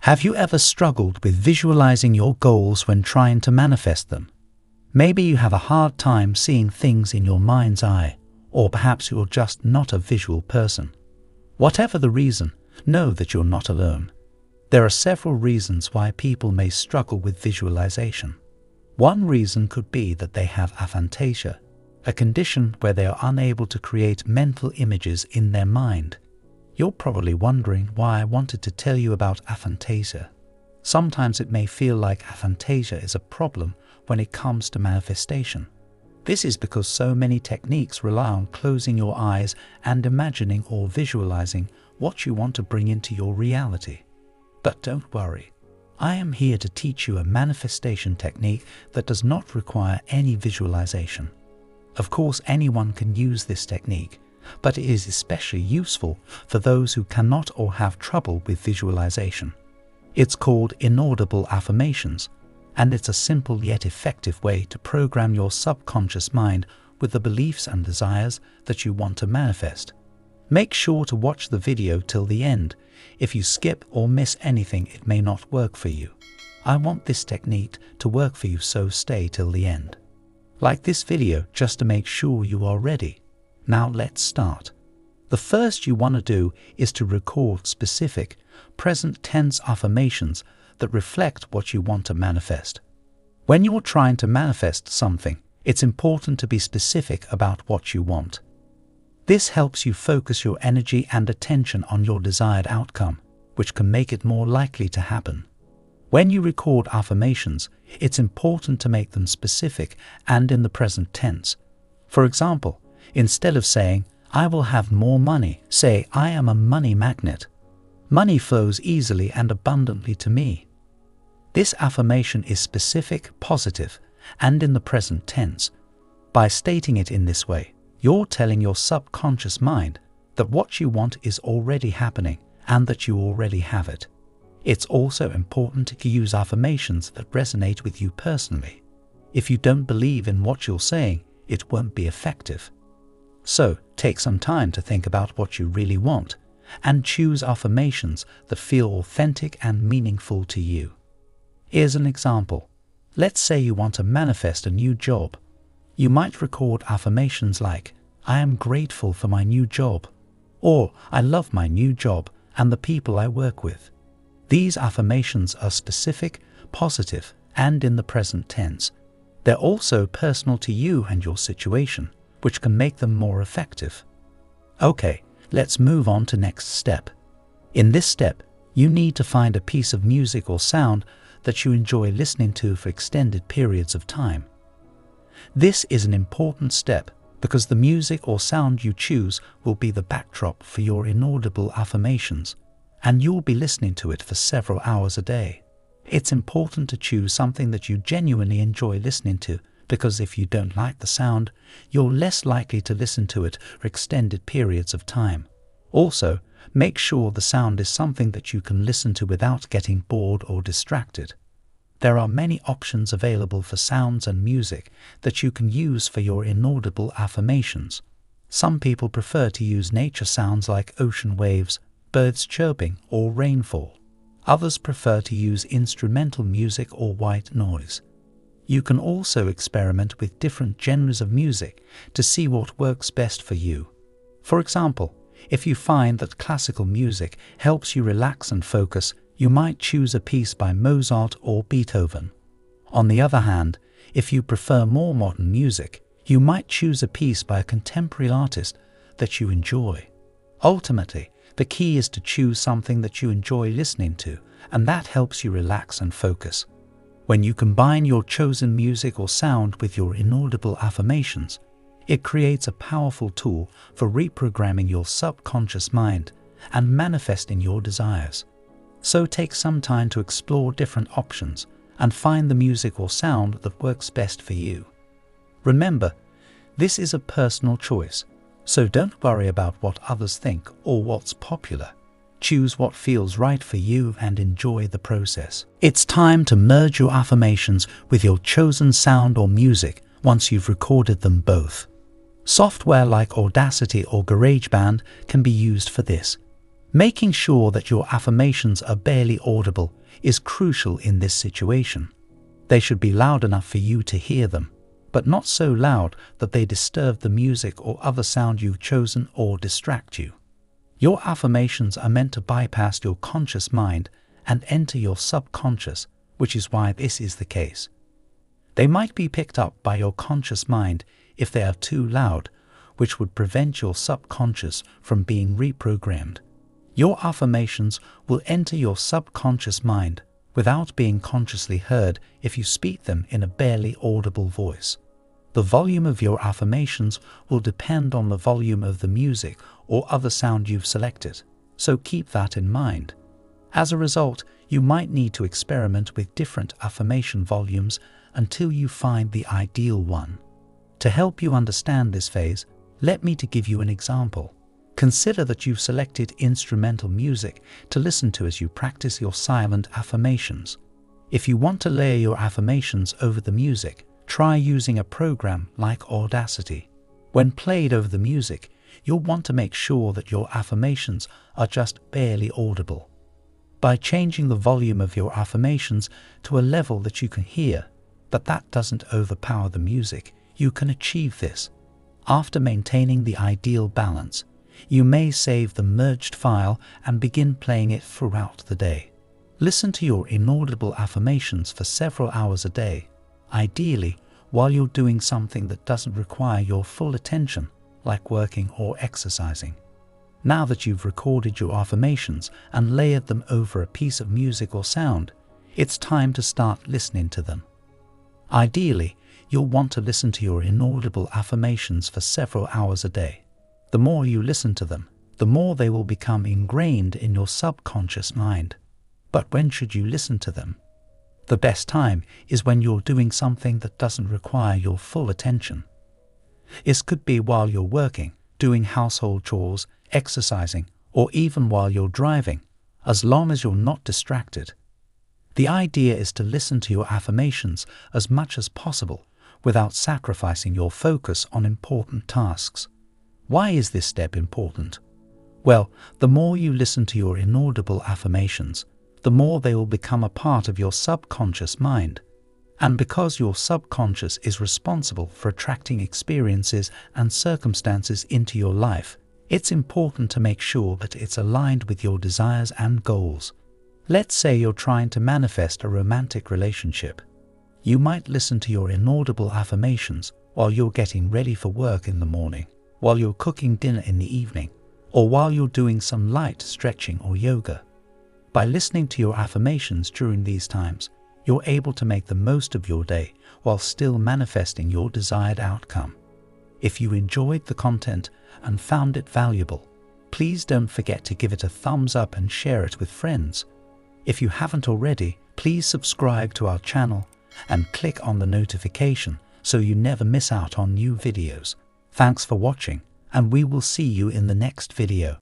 Have you ever struggled with visualizing your goals when trying to manifest them? Maybe you have a hard time seeing things in your mind's eye, or perhaps you're just not a visual person. Whatever the reason, know that you're not alone. There are several reasons why people may struggle with visualization. One reason could be that they have aphantasia, a condition where they are unable to create mental images in their mind. You're probably wondering why I wanted to tell you about aphantasia. Sometimes it may feel like aphantasia is a problem when it comes to manifestation. This is because so many techniques rely on closing your eyes and imagining or visualizing what you want to bring into your reality. But don't worry, I am here to teach you a manifestation technique that does not require any visualization. Of course, anyone can use this technique, but it is especially useful for those who cannot or have trouble with visualization. It's called inaudible affirmations, and it's a simple yet effective way to program your subconscious mind with the beliefs and desires that you want to manifest. Make sure to watch the video till the end. If you skip or miss anything, it may not work for you. I want this technique to work for you, so stay till the end. Like this video just to make sure you are ready. Now let's start. The first you want to do is to record specific, present tense affirmations that reflect what you want to manifest. When you're trying to manifest something, it's important to be specific about what you want. This helps you focus your energy and attention on your desired outcome, which can make it more likely to happen. When you record affirmations, it's important to make them specific and in the present tense. For example, instead of saying, "I will have more money," say, "I am a money magnet. Money flows easily and abundantly to me." This affirmation is specific, positive, and in the present tense. By stating it in this way, you're telling your subconscious mind that what you want is already happening and that you already have it. It's also important to use affirmations that resonate with you personally. If you don't believe in what you're saying, it won't be effective. So, take some time to think about what you really want and choose affirmations that feel authentic and meaningful to you. Here's an example. Let's say you want to manifest a new job. You might record affirmations like, "I am grateful for my new job," or "I love my new job and the people I work with." These affirmations are specific, positive, and in the present tense. They're also personal to you and your situation, which can make them more effective. Okay, let's move on to next step. In this step, you need to find a piece of music or sound that you enjoy listening to for extended periods of time. This is an important step because the music or sound you choose will be the backdrop for your inaudible affirmations, and you'll be listening to it for several hours a day. It's important to choose something that you genuinely enjoy listening to, because if you don't like the sound, you're less likely to listen to it for extended periods of time. Also, make sure the sound is something that you can listen to without getting bored or distracted. There are many options available for sounds and music that you can use for your inaudible affirmations. Some people prefer to use nature sounds like ocean waves, birds chirping, or rainfall. Others prefer to use instrumental music or white noise. You can also experiment with different genres of music to see what works best for you. For example, if you find that classical music helps you relax and focus, you might choose a piece by Mozart or Beethoven. On the other hand, if you prefer more modern music, you might choose a piece by a contemporary artist that you enjoy. Ultimately, the key is to choose something that you enjoy listening to, and that helps you relax and focus. When you combine your chosen music or sound with your inaudible affirmations, it creates a powerful tool for reprogramming your subconscious mind and manifesting your desires. So take some time to explore different options and find the music or sound that works best for you. Remember, this is a personal choice, so don't worry about what others think or what's popular. Choose what feels right for you and enjoy the process. It's time to merge your affirmations with your chosen sound or music once you've recorded them both. Software like Audacity or GarageBand can be used for this. Making sure that your affirmations are barely audible is crucial in this situation. They should be loud enough for you to hear them, but not so loud that they disturb the music or other sound you've chosen or distract you. Your affirmations are meant to bypass your conscious mind and enter your subconscious, which is why this is the case. They might be picked up by your conscious mind if they are too loud, which would prevent your subconscious from being reprogrammed. Your affirmations will enter your subconscious mind without being consciously heard if you speak them in a barely audible voice. The volume of your affirmations will depend on the volume of the music or other sound you've selected, so keep that in mind. As a result, you might need to experiment with different affirmation volumes until you find the ideal one. To help you understand this phase, let me give you an example. Consider that you've selected instrumental music to listen to as you practice your silent affirmations. If you want to layer your affirmations over the music, try using a program like Audacity. When played over the music, you'll want to make sure that your affirmations are just barely audible. By changing the volume of your affirmations to a level that you can hear, but that doesn't overpower the music, you can achieve this. After maintaining the ideal balance, you may save the merged file and begin playing it throughout the day. Listen to your inaudible affirmations for several hours a day, ideally while you're doing something that doesn't require your full attention, like working or exercising. Now that you've recorded your affirmations and layered them over a piece of music or sound, it's time to start listening to them. Ideally, you'll want to listen to your inaudible affirmations for several hours a day. The more you listen to them, the more they will become ingrained in your subconscious mind. But when should you listen to them? The best time is when you're doing something that doesn't require your full attention. It could be while you're working, doing household chores, exercising, or even while you're driving, as long as you're not distracted. The idea is to listen to your affirmations as much as possible without sacrificing your focus on important tasks. Why is this step important? Well, the more you listen to your inaudible affirmations, the more they will become a part of your subconscious mind. And because your subconscious is responsible for attracting experiences and circumstances into your life, it's important to make sure that it's aligned with your desires and goals. Let's say you're trying to manifest a romantic relationship. You might listen to your inaudible affirmations while you're getting ready for work in the morning, while you're cooking dinner in the evening, or while you're doing some light stretching or yoga. By listening to your affirmations during these times, you're able to make the most of your day while still manifesting your desired outcome. If you enjoyed the content and found it valuable, please don't forget to give it a thumbs up and share it with friends. If you haven't already, please subscribe to our channel and click on the notification so you never miss out on new videos. Thanks for watching, and we will see you in the next video.